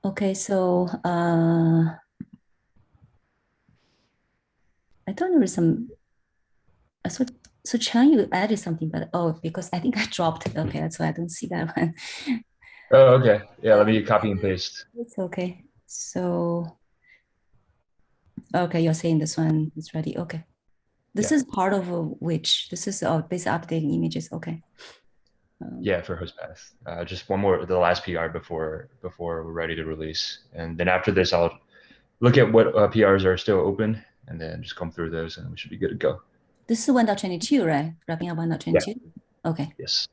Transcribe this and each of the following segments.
Okay, so I thought there was some. So Chan, you added something, but because I think I dropped it. Okay, that's why I don't see that one. Oh, okay. Yeah, let me copy and paste. It's okay. So okay, you're saying this one is ready. Okay, this Yeah, is part of which this is this updating images. Okay. Um, yeah, for host path. Just one more, the last PR before we're ready to release, and then after this, I'll look at what PRs are still open, and then just come through those, and we should be good to go. this is 1.22, right? Wrapping up Yeah. 1.22. Okay. Yes.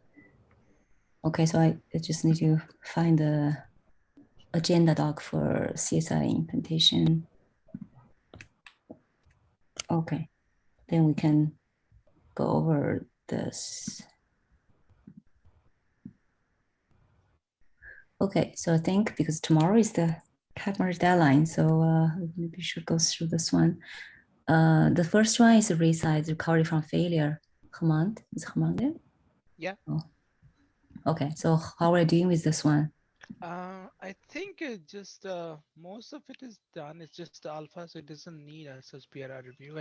Okay, so I just need to find the agenda doc for CSI implementation. Okay, then we can go over this. Okay, so I think because tomorrow is the customer deadline, so maybe we should go through this one. The first one is Resize Recovery from Failure command. Is command there? Yeah. Oh, okay. So how are we doing with this one? I think it just most of it is done. It's just alpha, so it doesn't need a such PRR review.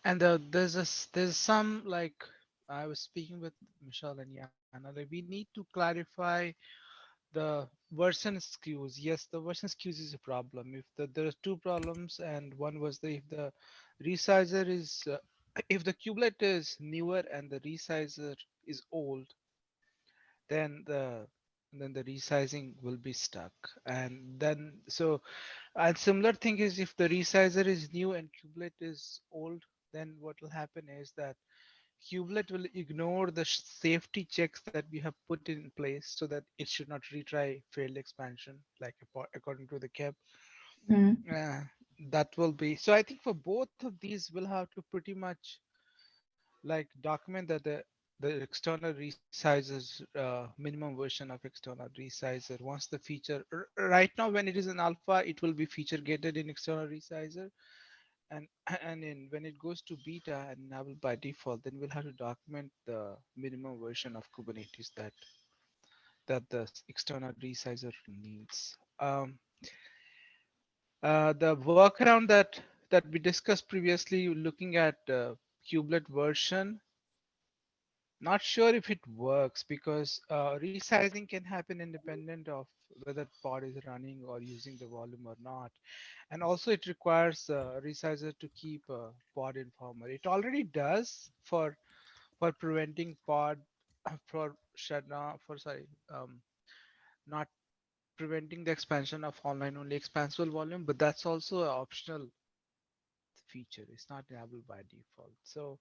And there's some like I was speaking with Michelle and Yana. Like we need to clarify the version skews. Yes, the version skews is a problem. If there are two problems, and one was if the resizer is if the kubelet is newer and the resizer is old, then the resizing will be stuck. And then so and similar thing is if the resizer is new and kubelet is old, then what will happen is that kubelet will ignore the safety checks that we have put in place so that it should not retry failed expansion like according to the KEB. Mm. uh, that will be so. I think for both of these we'll have to pretty much like document that the external resizers minimum version of external resizer once the feature right now when it is in alpha it will be feature gated in external resizer, and in when it goes to beta and enabled by default, then we'll have to document the minimum version of Kubernetes that the external resizer needs. The workaround that we discussed previously, looking at kubelet version, not sure if it works because resizing can happen independent of whether pod is running or using the volume or not. And also it requires resizer to keep pod informer. It already does for preventing pod for shutdown for sorry not preventing the expansion of online only expansible volume, but that's also an optional feature. It's not enabled by default. So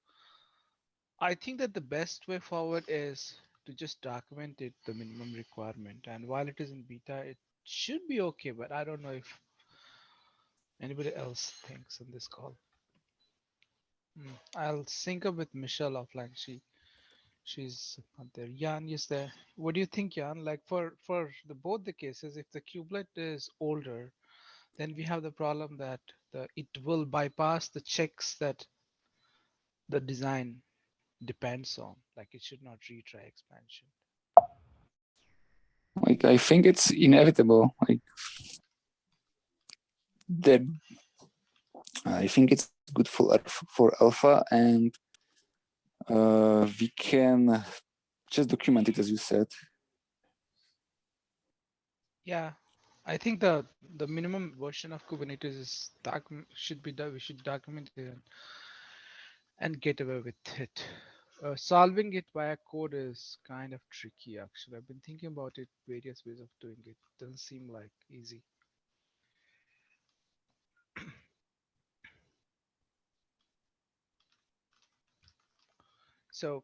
I think that the best way forward is to just document it, the minimum requirement. And while it is in beta, it should be okay, but I don't know if anybody else thinks on this call. I'll sync up with Michelle offline. She's not there. Jan is there. What do you think, Jan? Like for the both the cases, if the kubelet is older, then we have the problem that it will bypass the checks that the design depends on. Like it should not retry expansion. Like I think it's inevitable. Like the I think it's good for alpha, and we can just document it as you said. Yeah, I think the minimum version of Kubernetes is should be done. We should document it and get away with it. Solving it via code is kind of tricky. Actually, I've been thinking about it, various ways of doing it. Doesn't seem like easy. So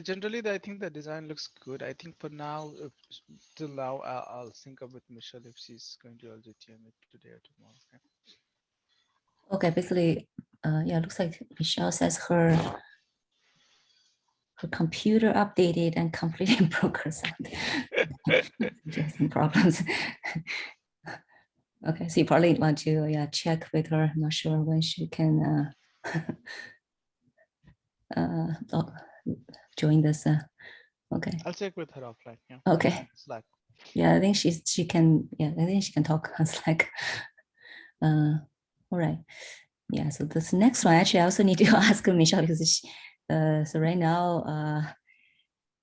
generally I think the design looks good. I think for now, till now, I'll sync up with Michelle if she's going to LGTM it today or tomorrow. Okay? Okay, basically, yeah, looks like Michelle says her computer updated and completely broke or something. She has some problems. Okay, so you probably want to check with her. I'm not sure when she can join this. Okay. I'll check with her offline. Yeah. Okay. Slack. Yeah, I think she can. Yeah, I think she can talk. I was like, all right. Yeah. So this next one, actually, I also need to ask Michelle because she, so right now,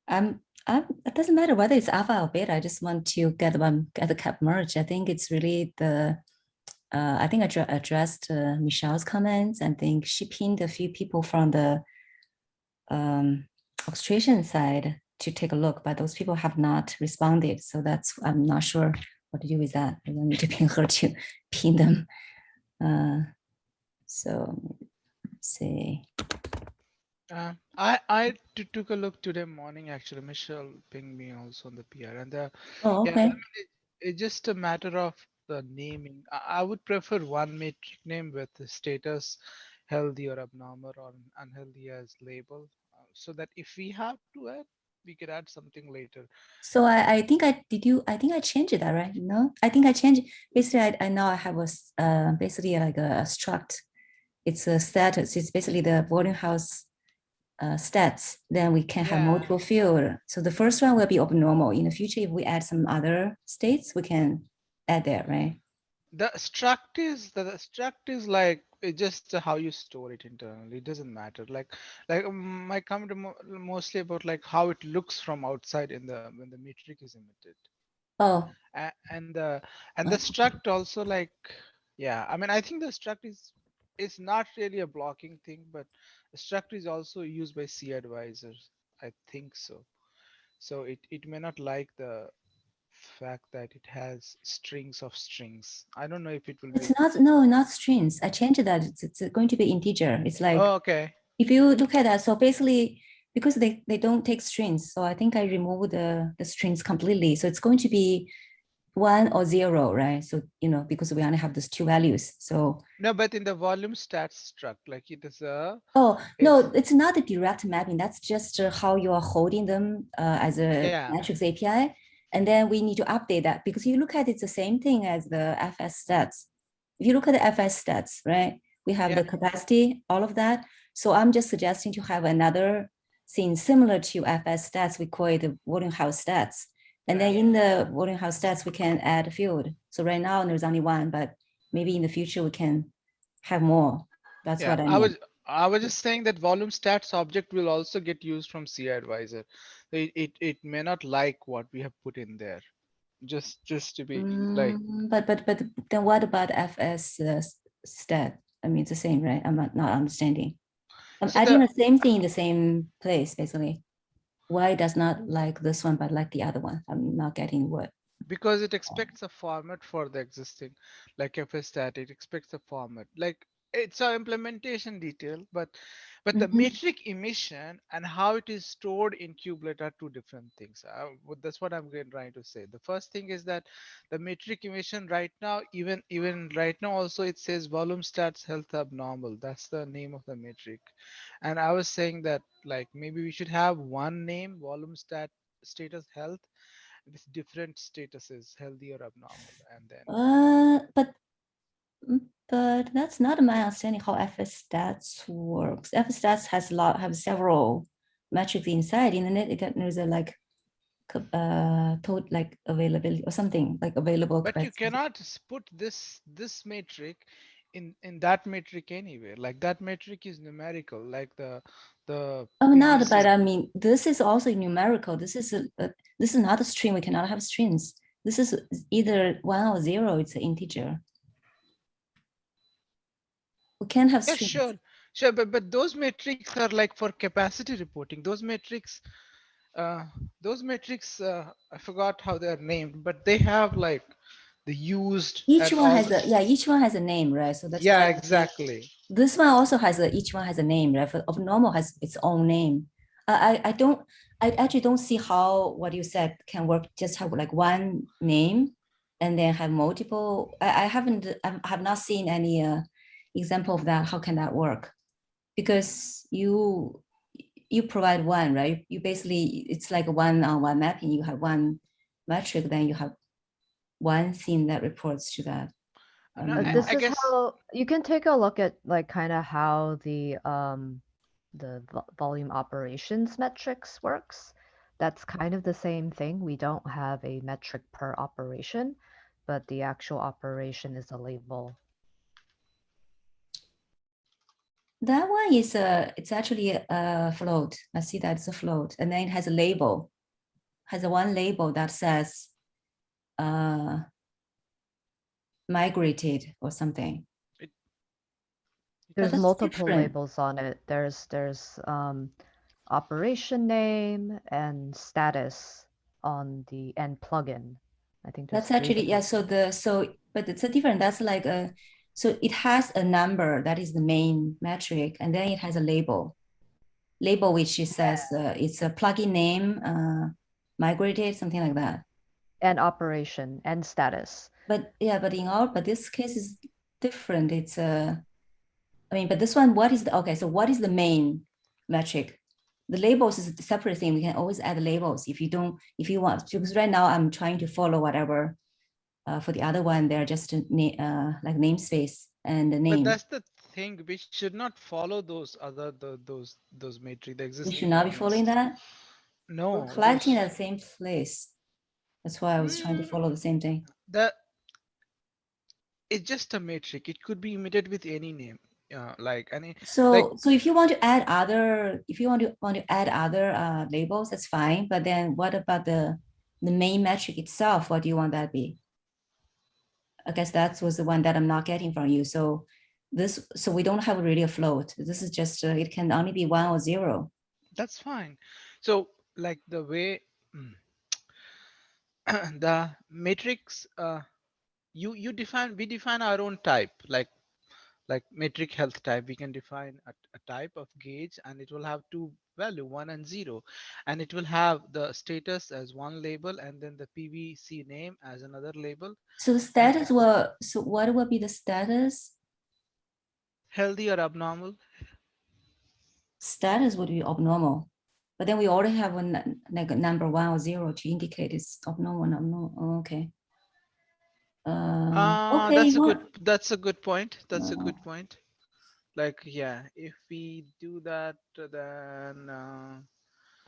it doesn't matter whether it's alpha or beta. I just want to get the cap merge. I think it's really the. I think I addressed Michelle's comments. I think she pinned a few people from the orchestration side to take a look, but those people have not responded. So that's, I'm not sure what to do with that. I don't need to pin her to pin them. So let's see. Took a look today morning. Actually, Michelle pinged me also on the PR, and Oh, yeah, okay. I mean, it's just a matter of the naming. I would prefer one metric name with the status healthy or abnormal or unhealthy as label, so that if we have to add, we could add something later. So I think I changed that, right? No, I think I changed. Basically, I now I have a basically like a struct. It's a status. It's basically the boarding house stats. Then we can have multiple field. So the first one will be abnormal. In the future, if we add some other states, we can add there, right? The struct is like just how you store it internally. It doesn't matter. Like my comment mostly about like how it looks from outside in the when the metric is emitted. Oh, And the struct also, like, yeah, I mean, I think the struct is not really a blocking thing, but the struct is also used by C advisors. I think so. So it may not like the fact that it has strings of strings. I don't know if it will it's be. not, no, not strings. I changed that. It's going to be integer. It's like, Oh, okay. if you look at that, so basically, because they don't take strings, so I think I removed the strings completely. So it's going to be 1 or 0, right? So, you know, because we only have those two values. So No, but in the volume stats struct, like it is a. oh no, it's not a direct mapping. That's just how you are holding them as a metrics API. And then we need to update that because you look at it's the same thing as the FS stats. If you look at the FS stats, right? We have the capacity, all of that. So I'm just suggesting to have another thing similar to FS stats. We call it the boarding house stats. And then in the boarding house stats, we can add a field. So right now there's only one, but maybe in the future we can have more. That's what I mean. I was just saying that volume stats object will also get used from CI advisor. It may not like what we have put in there. Just to be like. But then what about FS stat? I mean, it's the same, right? I'm not understanding. I'm adding the same thing in the same place, basically. Why does not like this one, but like the other one? I'm not getting what. Because it expects a format for the existing, like FS stat, it expects a format. Like it's our implementation detail, but the metric emission and how it is stored in kubelet are two different things. That's what I'm trying to say. The first thing is that the metric emission right now, even right now also it says volume stats health abnormal. That's the name of the metric. And I was saying that like maybe we should have one name, volume stat status health, with different statuses, healthy or abnormal, and then. But that's not my understanding how FS stats works. FS stats have several metrics inside. In it, there's a like total like availability or something like available. But you cannot put this metric in that metric anywhere. Like that metric is numerical. Like the. Oh, not. But I mean, this is also numerical. This is not a string. We cannot have strings. This is either 1 or 0. It's an integer. We can have strings. Sure, but those metrics are like for capacity reporting. Those metrics, I forgot how they're named, but they have like the used. Each one has a name, right? So that's why exactly. This one also has each one has a name, right? Abnormal has its own name. I actually don't see how what you said can work. Just have like one name and then have multiple. I have not seen any example of that. How can that work? Because you provide one, right? You basically, it's like a one-on-one mapping. You have one metric, then you have one thing that reports to that. This is how you can take a look at like kind of how the volume operations metrics works. that's kind of the same thing. We don't have a metric per operation, but the actual operation is a label. That one is it's actually a float. I see that it's a float, and then it has a label, has a one label that says migrated or something. There's that's multiple different. labels on it. There's operation name and status on the end plugin. I think there's That's actually, yeah, but it's a different, that's like so it has a number that is the main metric, and then it has a label which it says it's a plugin name, migrated, something like that. And operation and status. But yeah, but this case is different. It's but this one, what is the main metric? The labels is a separate thing. We can always add labels if you want, because right now I'm trying to follow whatever. For the other one, they're just like namespace and the name. But that's the thing. We should not follow those other those metrics. The existing. We should not be following that. No, we're collecting at the same place. That's why I was trying to follow the same thing. It's just a metric. It could be imitated with any name. Like any. So if you want to add other, labels, that's fine. But then what about the main metric itself? What do you want that be? I guess that was the one that I'm not getting from you. So we don't have really a float. This is just it can only be 1 or 0. That's fine. So like the way the matrix we define our own type, like metric health type. We can define a type of gauge, and it will have two value, 1 and 0, and it will have the status as one label, and then the PVC name as another label. So the status so what will be the status? Healthy or abnormal? Status would be abnormal, but then we already have one like a number 1 or 0 to indicate it's abnormal. Oh, okay. Okay, that's a good point. That's a good point. Like, yeah, if we do that, then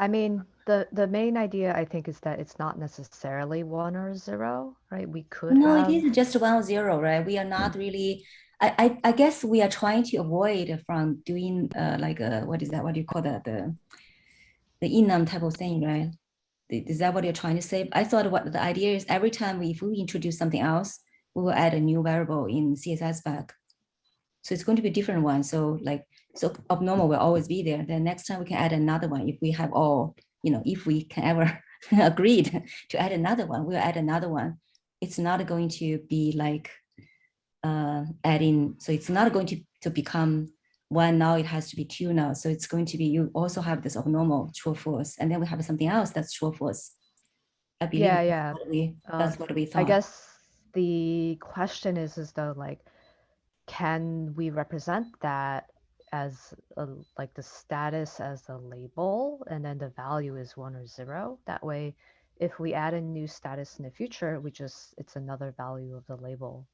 I mean, the main idea, I think, is that it's not necessarily 1 or 0, right? We could have... it is just 1 or 0, right? We are not really, I guess we are trying to avoid from doing what is that? What do you call that? The enum type of thing, right? Is that what you're trying to say? I thought what the idea is every time if we introduce something else, we will add a new variable in CSI spec. So it's going to be a different one. So abnormal will always be there. Then next time we can add another one. If we have all, if we can ever agreed to add another one, we'll add another one. It's not going to be like adding. So it's not going to become 1 now, it has to be 2 now. So it's going to be, you also have this abnormal true or false, and then we have something else that's true or false. I believe that's what we thought. I guess the question is though, like, can we represent that as like the status as a label, and then the value is 1 or 0? That way, if we add a new status in the future, it's another value of the label,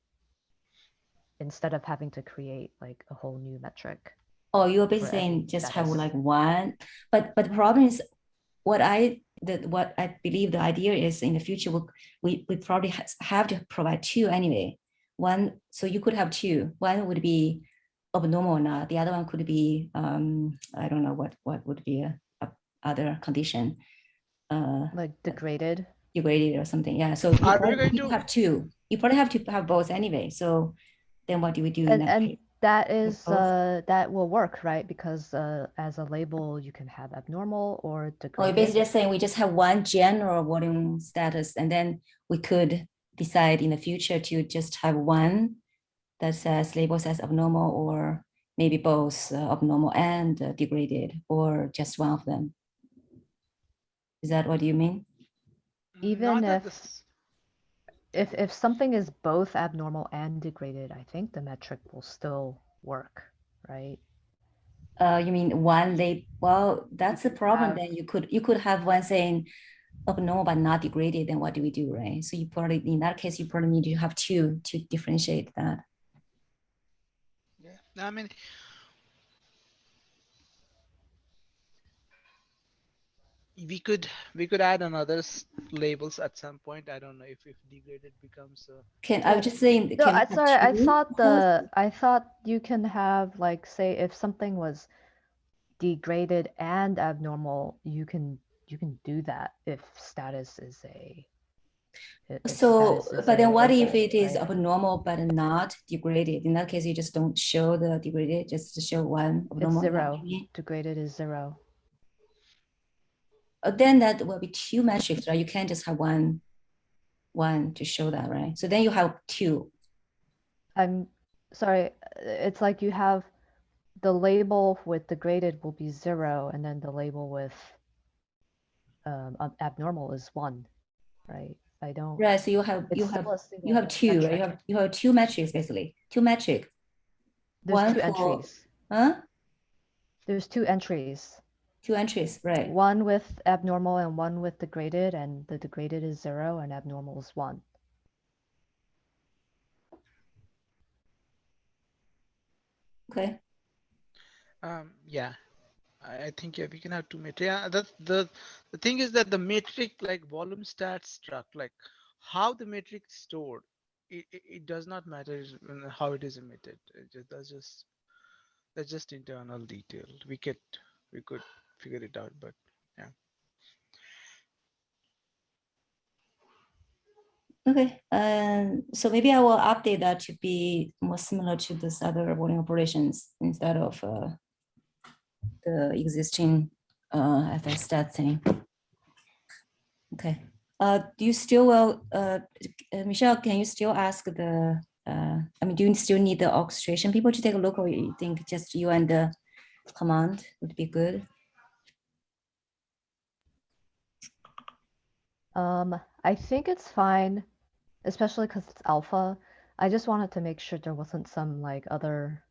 instead of having to create like a whole new metric. Oh, you're basically saying just have like 1, but the problem is what I believe the idea is in the future we probably have to provide 2 anyway. 1, so you could have 2. 1 would be abnormal or not. The other one could be I don't know what would be a other condition. Like degraded or something. Yeah. So you probably have 2. You probably have to have both anyway. So then what do we do in that case? That is that will work, right? Because as a label you can have abnormal or degraded. Oh, you're basically just saying we just have 1 general volume status, and then we could decide in the future to just have 1 that says labels as abnormal, or maybe both abnormal and degraded, or just 1 of them. Is that what you mean? Even if something is both abnormal and degraded, I think the metric will still work, right? You mean 1 label? Well, that's the problem. Then you could have 1 saying abnormal but not degraded. Then what do we do, right? So you probably, in that case, you probably need to have 2 to differentiate that. Yeah, I mean, we could add another labels at some point. I don't know if degraded becomes I was just saying, No, can we have sorry, I two thought policies? I thought you can have like, say if something was degraded and abnormal, you can do that if status is a So, but then what if label, it is right? abnormal but not degraded? In that case, you just don't show the degraded, just show one It's abnormal. 0. Degraded is 0. Then that will be two metrics, right? You can't just have one to show that, right? So then you have two. I'm sorry, it's like you have the label with degraded will be 0, and then the label with abnormal is 1, right? I don't. Right. So you have It's still a you have single two, right? metric. You have two metrics basically. Two metric. There's One two for, entries. huh? There's two entries. Two entries, right? One with abnormal and one with degraded, and the degraded is 0 and abnormal is 1. Okay. Yeah, I think yeah, we can have two metric. Yeah, that's the thing is that the metric like volume stats struct, like how the metric stored, it does not matter how it is emitted. That's just internal detail. We could figure it out, but yeah. Okay. So maybe I will update that to be more similar to this other voting operations instead of the existing FS stat thing. Okay. Do you still Michelle, can you still ask the, I mean, do you still need the orchestration people to take a look, or you think just you and the command would be good? I think it's fine, especially because it's alpha. I just wanted to make sure there wasn't some like other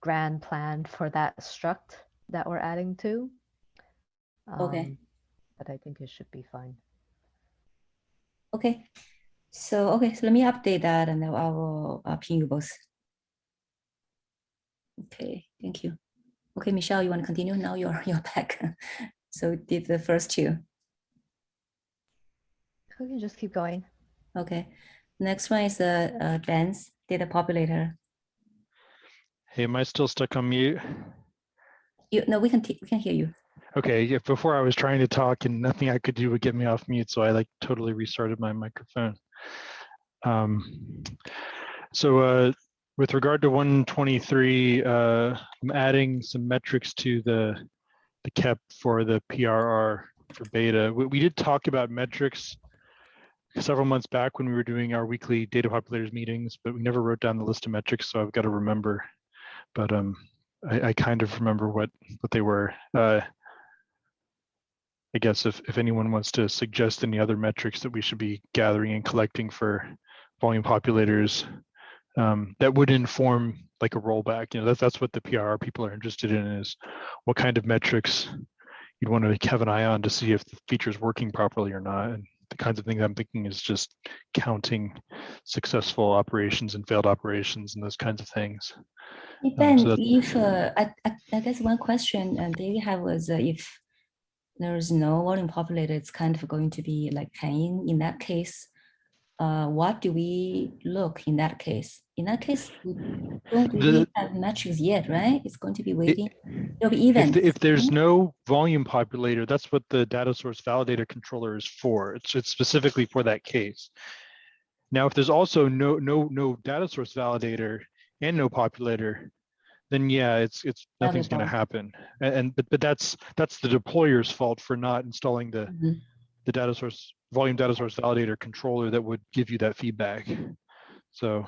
grand plan for that struct that we're adding to. Okay. But I think it should be fine. Okay. So, okay, so let me update that and then I will ping you both. Okay, thank you. Okay, Michelle, you want to continue? Now you're back. So did the first two. We can just keep going. Okay. Next one is Ben's data populator. Hey, am I still stuck on mute? No, we can hear you. Okay, yeah, before I was trying to talk and nothing I could do would get me off mute, so I like totally restarted my microphone. So with regard to 123, I'm adding some metrics to the KEP for the PRR for beta. We did talk about metrics several months back when we were doing our weekly data populators meetings, but we never wrote down the list of metrics, so I've got to remember. But I kind of remember what they were. I guess if anyone wants to suggest any other metrics that we should be gathering and collecting for volume populators, that would inform like a rollback. You know, that's what the PRR people are interested in, is what kind of metrics you'd want to have an eye on to see if the feature is working properly or not. And the kinds of things I'm thinking is just counting successful operations and failed operations and those kinds of things. Ben, So if I guess one question they have was if there is no volume populator, it's kind of going to be like hanging in that case. What do we look in that case? In that case, we don't really have metrics yet, right? It's going to be waiting. There'll be events. If there's no volume populator, that's what the data source validator controller is for. It's specifically for that case. Now, if there's also no data source validator and no populator, then yeah, it's nothing's going to happen. But that's the deployer's fault for not installing the data source volume data source validator controller that would give you that feedback. So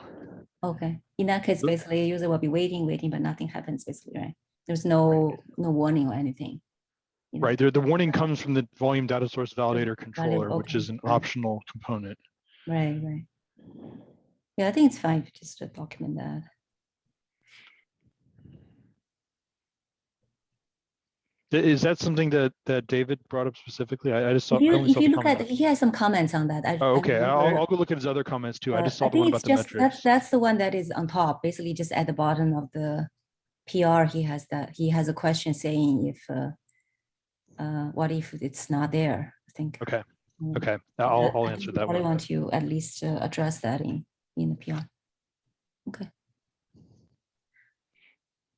okay, in that case, basically, user will be waiting, but nothing happens. Basically, right? There's no warning or anything. Right. The warning comes from the volume data source validator controller, which is an optional component. Right. Yeah, I think it's fine just to document that. Is that something that David brought up specifically? I just saw. If you look at, he has some comments on that. Okay, I'll go look at his other comments too. I just saw the one about the metrics. That's the one that is on top. Basically, just at the bottom of the PR, he has a question saying if what if it's not there? I think. Okay. Mm. Okay. I I'll think answer you that probably one. want to at least address that in the PR. Okay.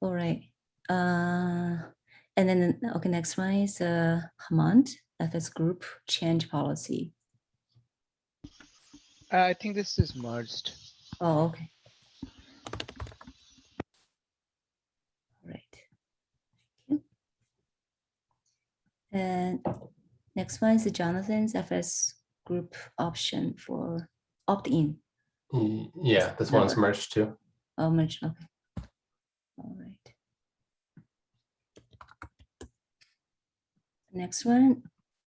All right. And then, okay, next one is command FS group change policy. I think this is merged. Oh, okay. All right. Thank you. And next one is Jonathan's FS group option for opt-in. Yeah, this one's merged too. Oh, merge. Okay. All right. Next one,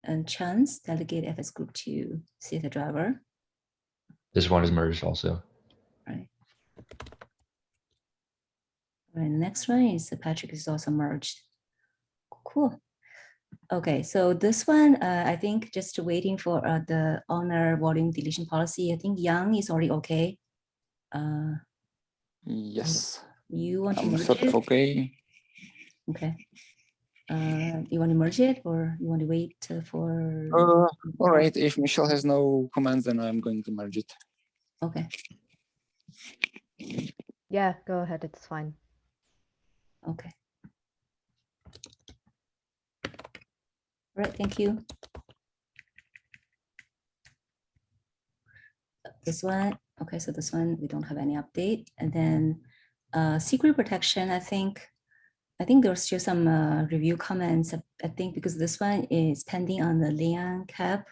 and chance delegate FS group to CSI driver. This one is merged also. Right. All right. The next one is Patrick is also merged. Cool. Okay, so this one, I think just waiting for the owner volume deletion policy. I think Yang is already okay. Yes. You want to I'm merge sort of it? okay. Okay. You want to merge it or you want to wait for? All right. If Michelle has no comments, then I'm going to merge it. Okay. Yeah, go ahead. It's fine. Okay. All right. Thank you. This one. Okay. So this one, we don't have any update. And then secret protection, I think there's still some review comments. I think because this one is pending on the Lian cap.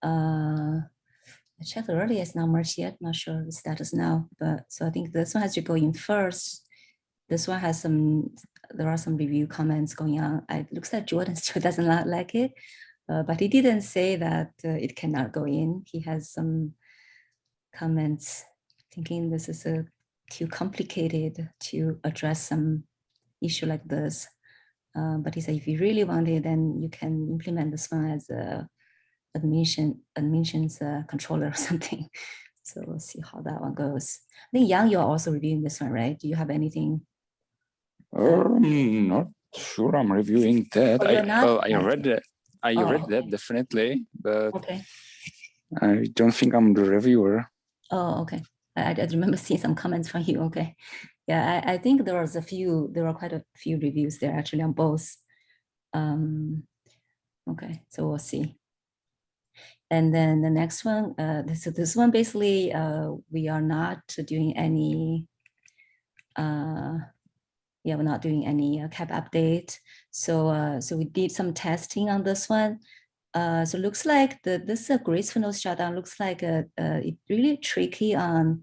I checked earlier, it's not merged yet. Not sure the status now, but so I think this one has to go in first. This one has there are some review comments going on. It looks like Jordan still doesn't like it, but he didn't say that it cannot go in. He has some comments thinking this is too complicated to address some issue like this. But he said, if you really want it, then you can implement this one as a admissions controller or something. So we'll see how that one goes. I think Yang, you're also reviewing this one, right? Do you have anything? Not sure. I'm reviewing that. Oh, you're not? I read that. I Oh, read okay. that definitely, but Okay. I don't think I'm the reviewer. Oh, okay. I remember seeing some comments from you. Okay. Yeah, I think there were quite a few reviews there actually on both. Okay, so we'll see. And then the next one, this one basically, we are not doing any, we're not doing any cap update. So we did some testing on this one. So it looks like this graceful shutdown looks like it's really tricky on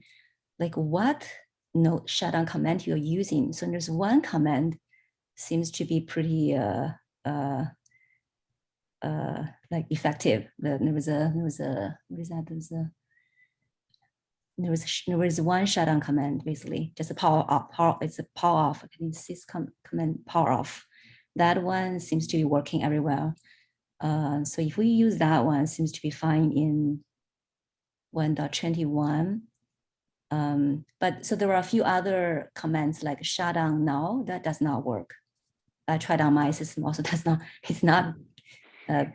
like what node shutdown command you're using. So there's one command seems to be pretty like effective. There was one shutdown command basically, just a power off. It's a power off. Sys command power off. That one seems to be working very well. So if we use that one, seems to be fine in 1.21. But so there are a few other commands like shutdown now that does not work. I tried on my system also does not. It's not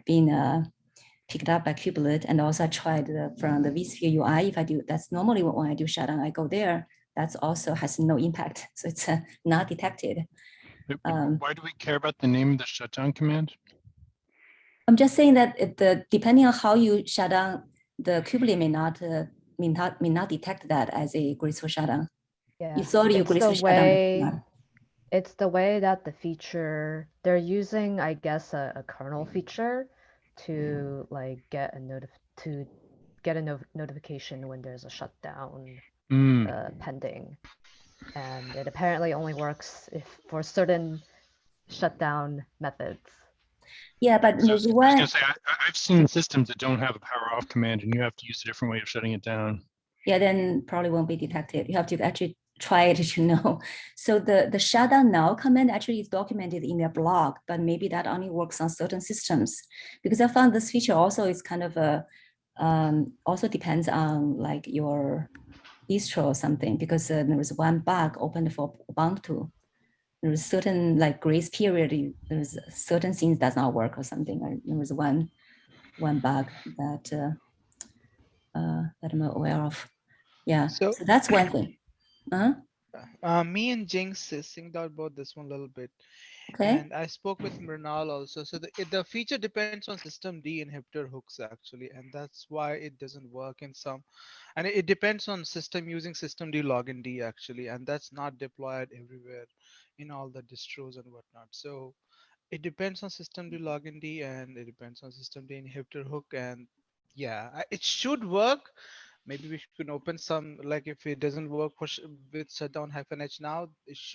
been picked up by Kubernetes, and also I tried from the vSphere UI. If I do, that's normally when I do shutdown, I go there. That's also has no impact, so it's not detected. Why do we care about the name of the shutdown command? I'm just saying that depending on how you shut down, the Kubernetes may not detect that as a graceful shutdown. Yeah, You thought you it's graceful the shutdown. way. It's the way that the feature they're using, I guess, a kernel feature to like get a notification when there's a shutdown pending, and it apparently only works if for certain shutdown methods. Yeah, but So I was there's one. gonna say I've seen systems that don't have a power off command, and you have to use a different way of shutting it down. Yeah, then probably won't be detected. You have to actually try it to know. So the shutdown now command actually is documented in their blog, but maybe that only works on certain systems. Because I found this feature also is kind of a also depends on like your distro or something. Because there was one bug opened for Ubuntu, there's certain like grace period. There's certain things does not work or something. There was one bug that that I'm aware of. Yeah. So So that's one thing. me and Jinx synced out about this one a little bit. Okay. And I spoke with Mrinal also. So the feature depends on system D inhibitor hooks actually, and that's why it doesn't work in some. And it depends on system using system D login D actually, and that's not deployed everywhere in all the distros and whatnot. So it depends on system D login D, and it depends on system D inhibitor hook. And yeah, it should work. Maybe we can open some, like if it doesn't work with shutdown-h now,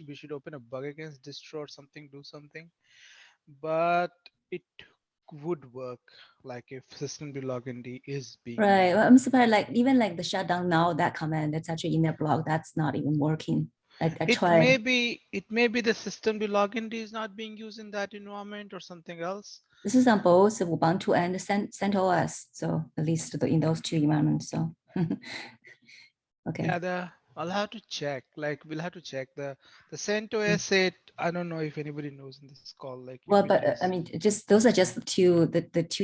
we should open a bug against distro or something, do something. But it would work like if system D login D is being Right. used. Well, I'm surprised. Like even like the shutdown now, that command that's actually in their blog, that's not even working. I tried. It may be the system D login D is not being used in that environment or something else. This is on both Ubuntu and CentOS. So at least in those two environments. So okay. Yeah, I'll have to check. Like we'll have to check the CentOS. It I don't know if anybody knows in this call. Like well, but I mean, just those are just the two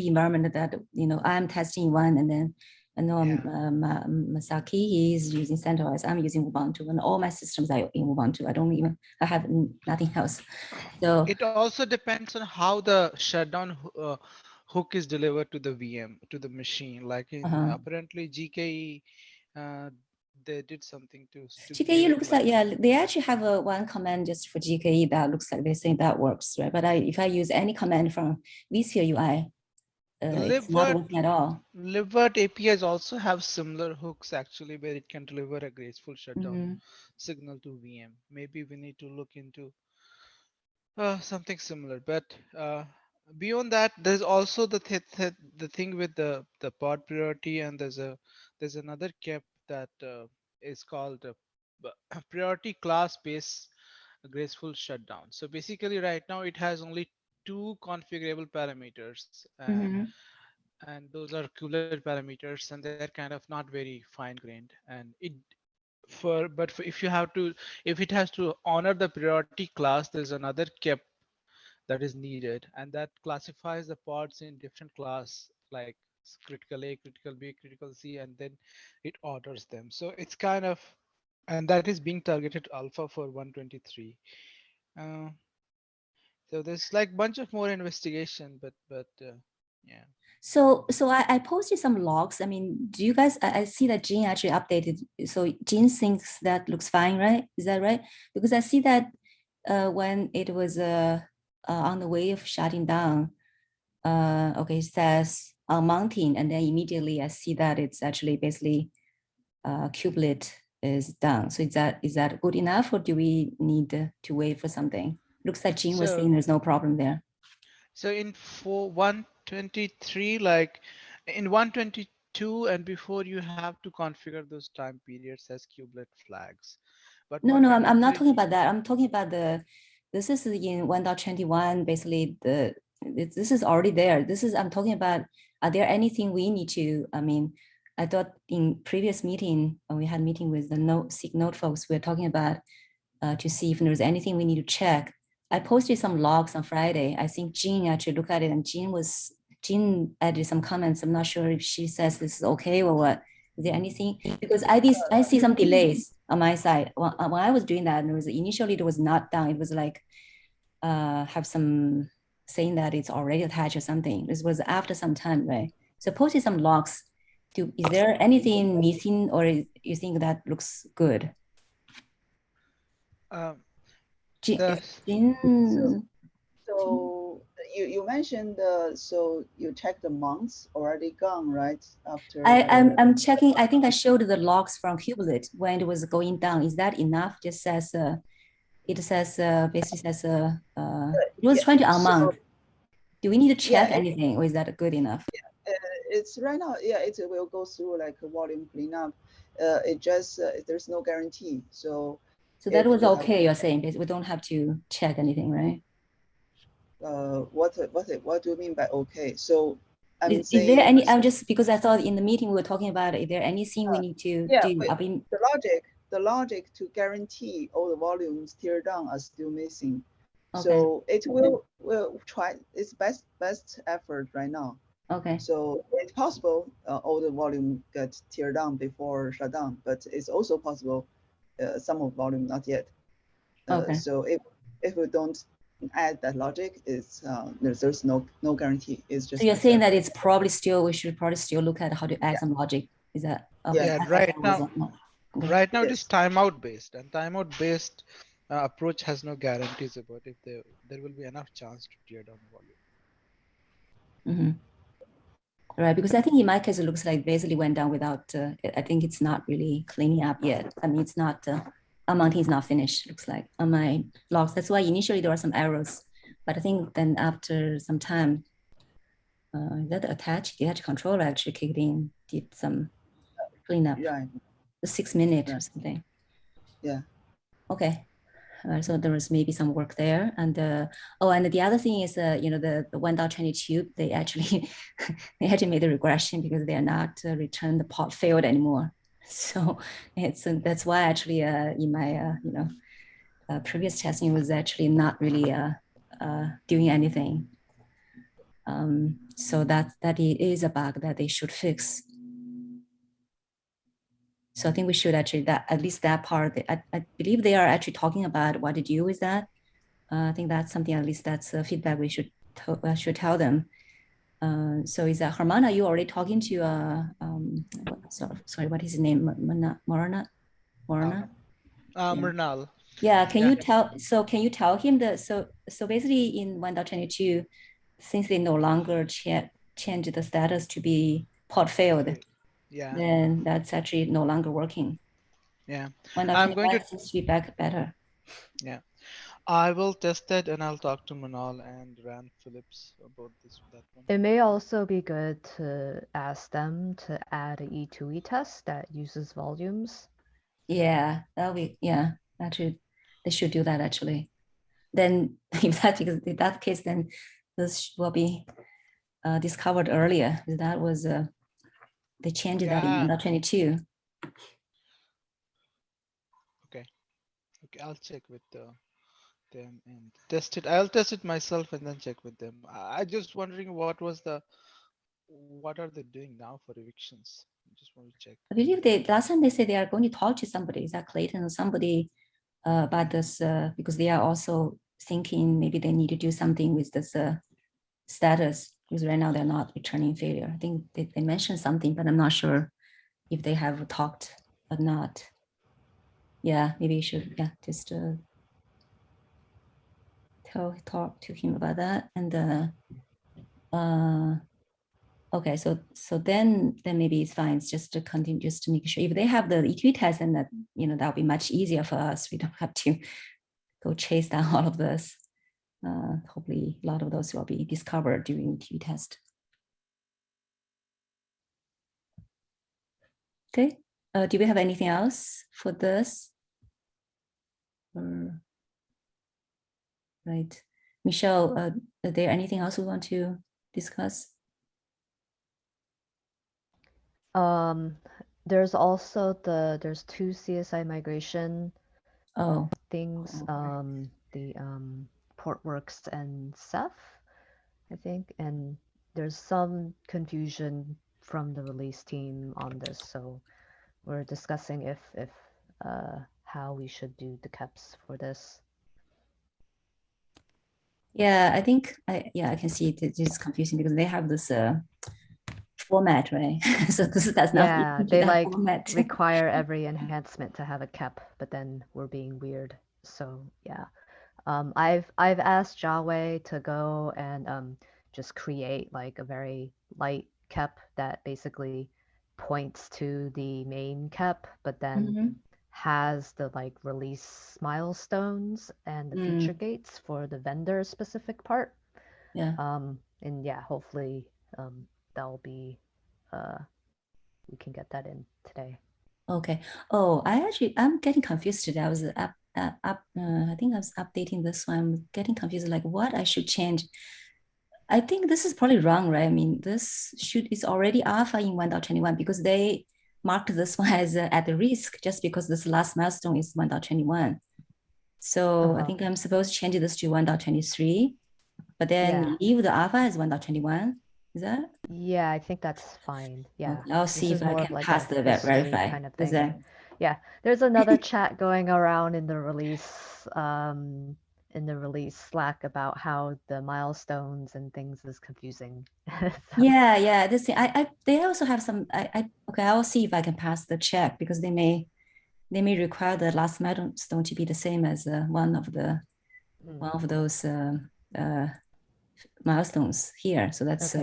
environment that I'm testing one, and then I know Masaki, he's using CentOS. I'm using Ubuntu, and all my systems are in Ubuntu. I have nothing else. So it also depends on how the shutdown hook is delivered to the VM, to the machine. Like in apparently GKE, they did something to GKE looks like, yeah, they actually have one command just for GKE that looks like they say that works, right? But if I use any command from vSphere UI, it's not working at all. libvirt APIs also have similar hooks actually, where it can deliver a graceful shutdown signal to VM. Maybe we need to look into something similar. But beyond that, there's also the thing with the pod priority, and there's another cap that is called priority class based graceful shutdown. So basically right now it has only 2 configurable parameters, and those are kubelet parameters, and they're kind of not very fine grained. And if it has to honor the priority class, there's another cap that is needed, and that classifies the pods in different class, like critical A, critical B, critical C, and then it orders them. So it's kind of, and that is being targeted alpha for 123. So there's like bunch of more investigation, but yeah. So I posted some logs. I mean, do you guys, I see that Jean actually updated. So Jean thinks that looks fine, right? Is that right? Because I see that when it was on the way of shutting down, okay, it says mounting, and then immediately I see that it's actually basically kubelet is done. So is that good enough, or do we need to wait for something? Looks like Jean was saying there's no problem there. So in 123, like in 122 and before, you have to configure those time periods as kubelet flags. But no, I'm not talking about that. I'm talking about this is in 1.21, basically this is already there. I'm talking about, are there anything we need to, I mean, I thought in previous meeting, when we had meeting with the SIG node folks, we were talking about to see if there's anything we need to check. I posted some logs on Friday. I think Jean actually looked at it, and Jean added some comments. I'm not sure if she says this is okay or what. Is there anything? Because I see some delays on my side. When I was doing that, initially it was not done. It was like have some saying that it's already attached or something. This was after some time, right? So posted some logs. Is there anything missing, or you think that looks good? So you mentioned so you checked the months already gone, right? After I'm checking. I think I showed the logs from kubelet when it was going down. Is that enough? Just says it says basically says it was trying to unmount. Do we need to check anything, or is that good enough? It's right now. Yeah, it will go through like a volume cleanup. It just there's no guarantee. So that was okay. You're saying we don't have to check anything, right? What do you mean by okay? So is there any? I'm just because I thought in the meeting we were talking about, is there anything we need to do? The logic. the logic to guarantee all the volumes tear down are still missing. Okay. So it will try its best effort right now. Okay. So it's possible all the volume gets tear down before shutdown, but it's also possible some of volume not yet. Okay. So if we don't add that logic, it's there's no guarantee. It's just. So you're saying that it's probably still, we should probably still look at how to add some logic. Is that okay? Yeah, right now. Okay. Right now, it is Yes. timeout based, and timeout based approach has no guarantees about if there will be enough chance to tear down volume. Right, because I think in my case, it looks like basically went down without, I think it's not really cleaning up yet. I mean, it's not, mounting is not finished, looks like on my logs. That's why initially there were some errors, but I think then after some time, that the attach controller actually kicked in, did some cleanup, Right. the 6 minutes or Right. something. Yeah. Okay. So there was maybe some work there, and and the other thing is, you know, the 1.22, they actually made a regression because they are not return the pod failed anymore. So it's that's why actually in my previous testing was actually not really doing anything. So that is a bug that they should fix. So I think we should actually, that at least that part, I believe they are actually talking about what to do with that. I think that's something, at least that's feedback we should tell them. So is that Herman, are you already talking to, sorry, what is his name? Morana? Murnal. Yeah, can you tell him that, so basically in 1.22, since they no longer change the status to be pod failed, yeah, then that's actually no longer working. Yeah. 1.21 seems to be back better. Yeah. I will test that and I'll talk to Manal and Rand Phillips about that one. It may also be good to ask them to add an E2E test that uses volumes. Yeah, that'll be, yeah, actually, they should do that actually. Then if that, because in that case, then this will be discovered earlier. That was, they changed that in 1.22. Okay, I'll check with them and test it. I'll test it myself and then check with them. I just wondering what are they doing now for evictions? I just want to check. I believe last time they said they are going to talk to somebody. Is that Clayton or somebody about this? Because they are also thinking maybe they need to do something with this status, because right now they're not returning failure. I think they mentioned something, but I'm not sure if they have talked or not. Yeah, maybe you should, yeah, just talk to him about that. And okay, so then maybe it's fine. It's just to continue, just to make sure if they have the E2E test, then that, you know, that'll be much easier for us. We don't have to go chase down all of this. Hopefully a lot of those will be discovered during E2E test. Okay, do we have anything else for this? Right, Michelle, is there anything else we want to discuss? There's also there's 2 CSI migration things, the Portworx and Ceph, I think, and there's some confusion from the release team on this, so we're discussing if how we should do the caps for this. Yeah, I think I can see it's confusing because they have this format, right? So this does not. Yeah, they like require every enhancement to have a cap, but then we're being weird. So yeah, I've asked Jiawei to go and just create like a very light cap that basically points to the main cap, but then has the like release milestones and the feature gates for the vendor specific part. Yeah. And yeah, hopefully that'll be we can get that in today. Okay. Oh, I'm getting confused today. I was I think I was updating this one. I'm getting confused, like what I should change. I think this is probably wrong, right? I mean, it's already alpha in 1.21 because marked this one as at risk just because this last milestone is 1.21. So I think I'm supposed to change this to 1.23, but then leave the alpha as 1.21. Is that? Yeah, I think that's fine. Yeah. Okay, I'll see if I can pass the verify. Kind of Is thing. that? Yeah, there's another chat going around in the release Slack about how the milestones and things is confusing. So- Yeah. This thing, they also have some. Okay, I'll see if I can pass the check because they may require the last milestone to be the same as one of those milestones here. So that's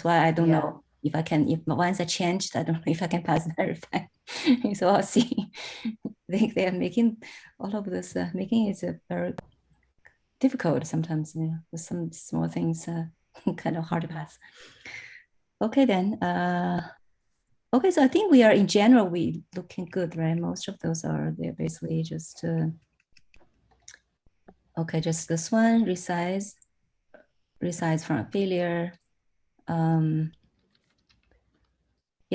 why I don't know if I can. If once I changed, I don't know if I can pass verify. So I'll see. They are making all of this. Making it very difficult sometimes. With some small things, kind of hard to pass. Okay then. Okay, so I think we are in general we looking good, right? Most of those they're basically just okay, just this one, resize from failure.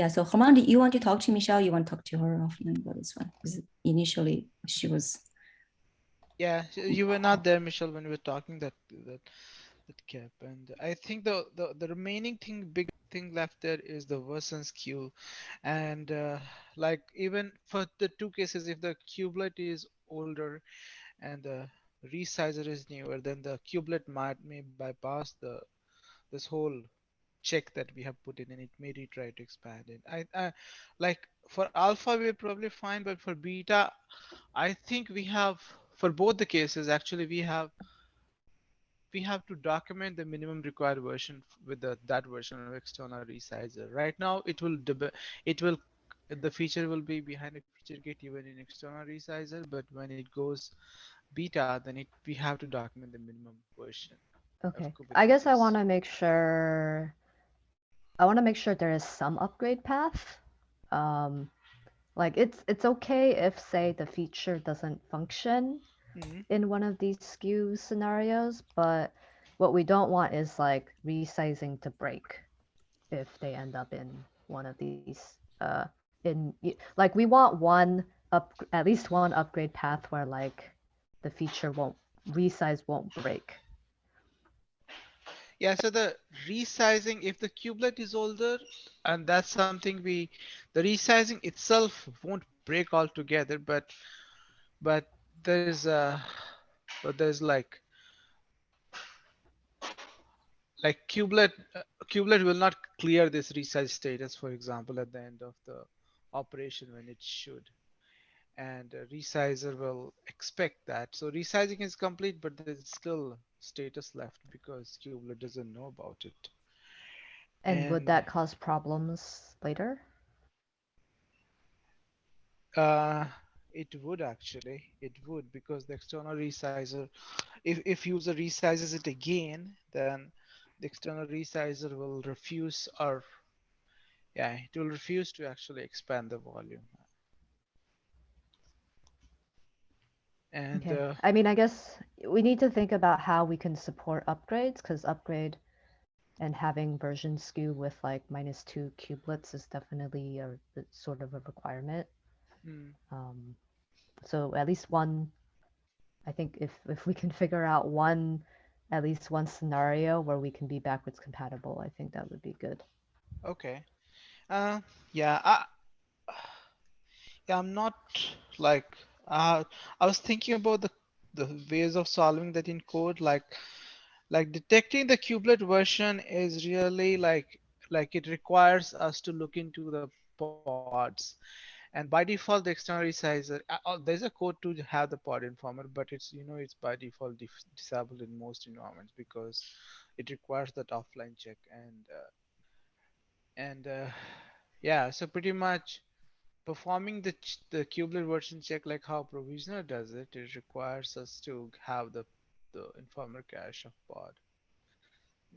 Yeah, so Herman, you want to talk to Michelle? You want to talk to her offline about this one? Because initially she was. Yeah, you were not there, Michelle, when we were talking that cap, and I think the remaining big thing left there is the versions queue, and like even for the two cases, if the kubelet is older and the resizer is newer, then the kubelet may bypass this whole check that we have put in, and it may retry to expand it. I like for alpha we're probably fine, but for beta, I think we have for both the cases actually we have to document the minimum required version with that version of external resizer. Right now, the feature will be behind a feature gate even in external resizer, but when it goes beta, then we have to document the minimum version. Okay. I guess I want to make sure there is some upgrade path. Like it's okay if say the feature doesn't function in one of these skew scenarios, but what we don't want is like resizing to break if they end up in one of these like we want at least one upgrade path where like the feature resize won't break. Yeah, so the resizing, if the kubelet is older, and that's something the resizing itself won't break altogether, but there's like kubelet will not clear this resize status, for example, at the end of the operation when it should, and resizer will expect that. So resizing is complete, but there's still status left because kubelet doesn't know about it. And would that cause problems later? It would actually. It would, because the external resizer, if user resizes it again, then the external resizer will refuse it will refuse to actually expand the volume. And okay. I mean, I guess we need to think about how we can support upgrades, because upgrade and having version skew with like -2 kubelets is definitely a sort of a requirement. So at least one, I think if we can figure out at least one scenario where we can be backwards compatible, I think that would be good. Okay. I'm not like I was thinking about the ways of solving that in code, like detecting the kubelet version is really like it requires us to look into the pods, and by default the external resizer there's a code to have the pod informer, but it's it's by default disabled in most environments because it requires that offline check, and yeah, so pretty much performing the kubelet version check like how provisioner does it, it requires us to have the informer cache of pod.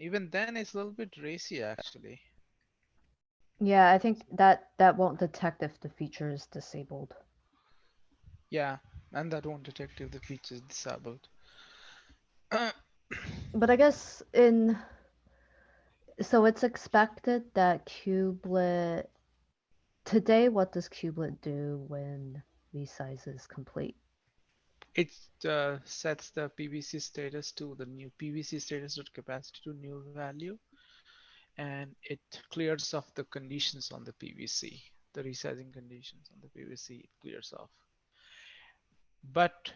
Even then it's a little bit racy actually. Yeah, I think that won't detect if the feature is disabled. Yeah, and that won't detect if the feature is disabled. But I guess so it's expected that kubelet today, what does kubelet do when resize is complete? It sets the PVC status to the new PVC status capacity to new value, and it clears off the conditions on the PVC, the resizing conditions on the PVC. It clears off. But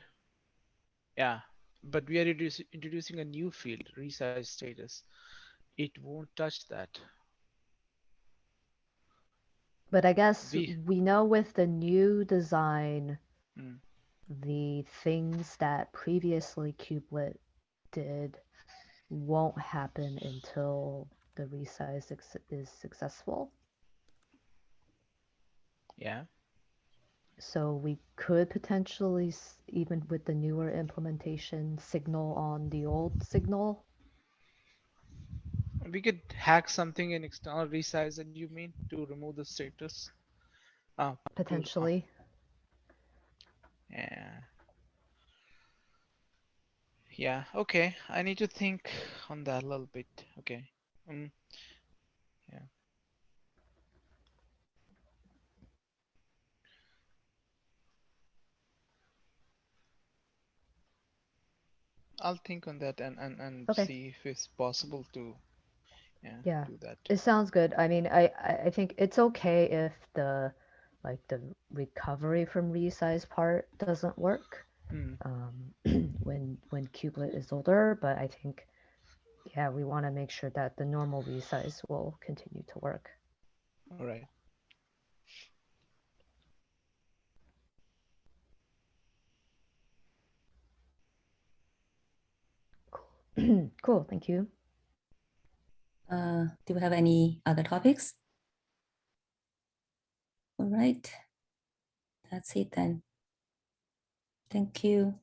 yeah, but we are introducing a new field, resize status. It won't touch that. But I guess we know with the new design, Mm. the things that previously kubelet did won't happen until the resize is successful. Yeah. So we could potentially, even with the newer implementation, signal on the old signal. We could hack something in external resize, and you mean to remove the status? Potentially. Yeah. Yeah. Okay. I need to think on that a little bit. Okay. Yeah. I'll think on that and Okay. see if it's possible to do that. It sounds good. I mean, I think it's okay if the recovery from resize part doesn't work when kubelet is older, but I think we want to make sure that the normal resize will continue to work. All right. Cool. Thank you. Do we have any other topics? All right. That's it then. Thank you.